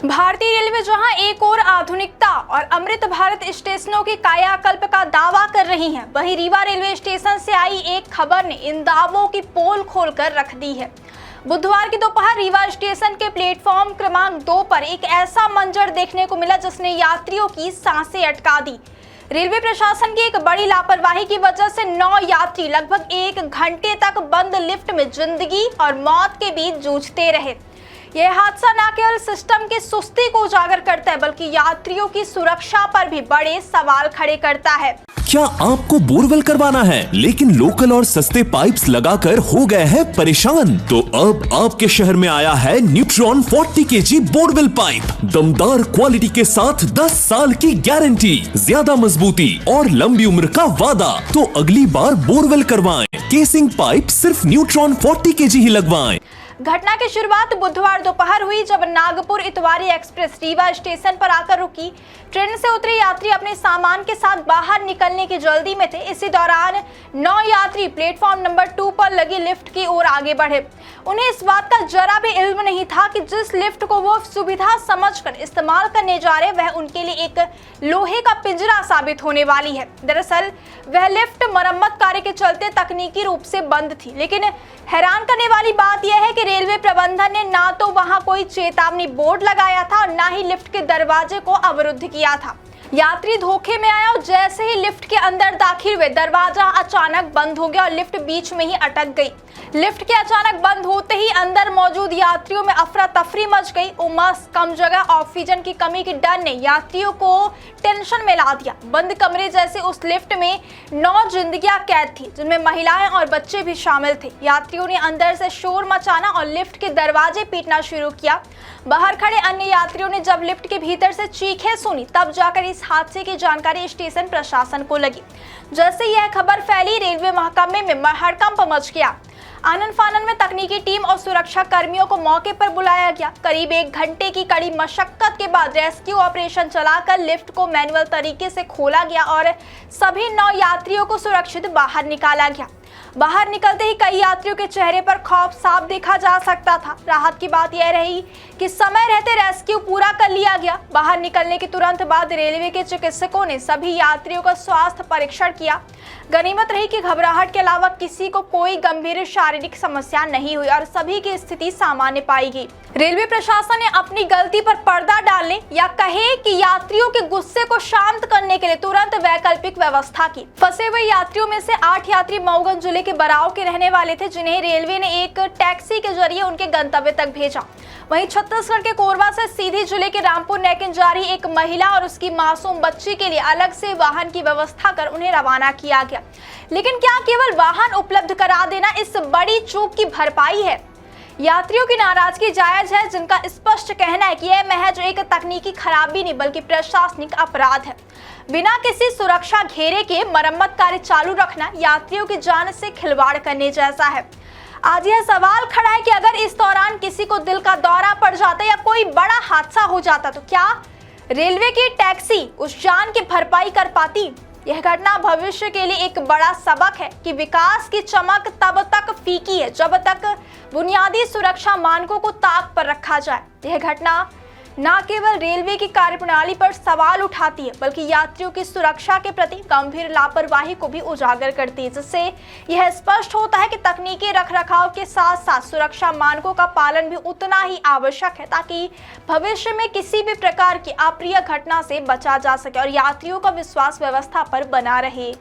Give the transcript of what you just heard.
भारतीय रेलवे जहां एक और आधुनिकता और अमृत भारत स्टेशनों के कायाकल्प का दावा कर रही है, वहीं रीवा रेलवे स्टेशन से आई एक खबर ने इन दावों की पोल खोलकर रख दी है। बुधवार की दोपहर रीवा स्टेशन के प्लेटफॉर्म क्रमांक 2 पर एक ऐसा मंजर देखने को मिला जिसने यात्रियों की सांसें अटका दी। रेलवे प्रशासन की एक बड़ी लापरवाही की वजह से 9 यात्री लगभग 1 घंटे तक बंद लिफ्ट में जिंदगी और मौत के बीच जूझते रहे। यह हादसा न केवल सिस्टम की सुस्ती को उजागर करता है, बल्कि यात्रियों की सुरक्षा पर भी बड़े सवाल खड़े करता है। क्या आपको बोरवेल करवाना है लेकिन लोकल और सस्ते पाइप्स लगाकर हो गए हैं परेशान? तो अब आपके शहर में आया है न्यूट्रॉन 40 kg बोरवेल पाइप। दमदार क्वालिटी के साथ 10 साल की गारंटी, ज्यादा मजबूती और लंबी उम्र का वादा। तो अगली बार बोरवेल करवाएं, केसिंग पाइप सिर्फ न्यूट्रॉन 40 kg ही लगवाएं। घटना की शुरुआत बुधवार दोपहर हुई जब नागपुर इतवारी एक्सप्रेस रीवा स्टेशन पर आकर रुकी। ट्रेन से उतरे यात्री अपने सामान के साथ बाहर निकलने की जल्दी में थे। इसी दौरान 9 यात्री प्लेटफॉर्म नंबर 2 पर लगी लिफ्ट की ओर आगे बढ़े। उन्हें इस बात का जरा भी इल्म नहीं था कि जिस लिफ्ट को वो सुविधा समझकर इस्तेमाल करने जा रहे वह उनके लिए एक लोहे का पिंजरा साबित होने वाली है। दरअसल वह लिफ्ट मरम्मत कार्य के चलते तकनीकी रूप से बंद थी, लेकिन हैरान करने वाली बात यह है कि रेलवे प्रबंधन ने ना तो वहां कोई चेतावनी बोर्ड लगाया था और ना ही लिफ्ट के दरवाजे को अवरुद्ध किया था। यात्री धोखे में आया और जैसे ही लिफ्ट के अंदर दाखिल हुए दरवाजा अचानक बंद हो गया और लिफ्ट बीच में ही अटक गई। लिफ्ट के अचानक बंद होते ही अंदर मौजूद यात्रियों में अफरा तफरी मच गई। उमस, कम जगह, ऑक्सीजन की कमी के डर ने यात्रियों को टेंशन में ला दिया। बंद कमरे जैसे उस लिफ्ट में 9 जिंदगियां कैद थी, जिनमें महिलाएं और बच्चे भी शामिल थे। यात्रियों ने अंदर से शोर मचाना और लिफ्ट के दरवाजे पीटना शुरू किया। बाहर खड़े अन्य यात्रियों ने जब लिफ्ट के भीतर से चीखें सुनी, तब जाकर इस हादसे की जानकारी स्टेशन प्रशासन को लगी। जैसे यह खबर फैली, रेलवे महकमे में हड़कंप मच गया। आनन फानन में तकनीकी टीम और सुरक्षा कर्मियों को मौके पर बुलाया गया। करीब 1 घंटे की कड़ी मशक्कत के बाद रेस्क्यू ऑपरेशन चलाकर लिफ्ट को मैनुअल तरीके से खोला गया और सभी 9 यात्रियों को सुरक्षित बाहर निकाला गया। बाहर निकलते ही कई यात्रियों के चेहरे पर खौफ साफ देखा जा सकता था। राहत की बात यह रही कि समय रहते रेस्क्यू पूरा कर लिया गया। बाहर निकलने के तुरंत बाद रेलवे के चिकित्सकों ने सभी यात्रियों का स्वास्थ्य परीक्षण किया। गनीमत रही कि घबराहट के अलावा किसी को कोई गंभीर शारीरिक समस्या नहीं हुई और सभी की स्थिति सामान्य पाई गई। रेलवे प्रशासन ने अपनी गलती पर पर्दा डालने या कहे कि यात्रियों के गुस्से को शांत करने के लिए तुरंत वैकल्पिक व्यवस्था की। फंसे हुए यात्रियों में से 8 यात्री मऊगंज जिले के बराव के रहने वाले थे, जिन्हें रेलवे ने एक टैक्सी के जरिए उनके गंतव्य तक भेजा। वहीं छत्तीसगढ़ के कोरबा से सीधी जिले के रामपुर नेकिन जा रही एक महिला और उसकी मासूम बच्ची के लिए अलग से वाहन की व्यवस्था कर उन्हें रवाना किया गया। लेकिन क्या केवल वाहन उपलब्ध करा देना इस बड़ी चूक की भरपाई है? यात्रियों की नाराजगी जायज है, जिनका स्पष्ट कहना है कि यह महज एक तकनीकी खराबी नहीं बल्कि प्रशासनिक अपराध है। बिना किसी सुरक्षा घेरे के मरम्मत कार्य चालू रखना यात्रियों की जान से खिलवाड़ करने जैसा है। आज यह सवाल खड़ा है कि अगर इस दौरान किसी को दिल का दौरा पड़ जाता या कोई बड़ा हादसा हो जाता तो क्या रेलवे की टैक्सी उस जान की भरपाई कर पाती? यह घटना भविष्य के लिए एक बड़ा सबक है कि विकास की चमक तब तक फीकी है जब तक बुनियादी सुरक्षा मानकों को ताक पर रखा जाए। यह घटना न केवल रेलवे की कार्यप्रणाली पर सवाल उठाती है बल्कि यात्रियों की सुरक्षा के प्रति गंभीर लापरवाही को भी उजागर करती है, जिससे यह स्पष्ट होता है कि तकनीकी रखरखाव के साथ साथ सुरक्षा मानकों का पालन भी उतना ही आवश्यक है, ताकि भविष्य में किसी भी प्रकार की अप्रिय घटना से बचा जा सके और यात्रियों का विश्वास व्यवस्था पर बना रहे।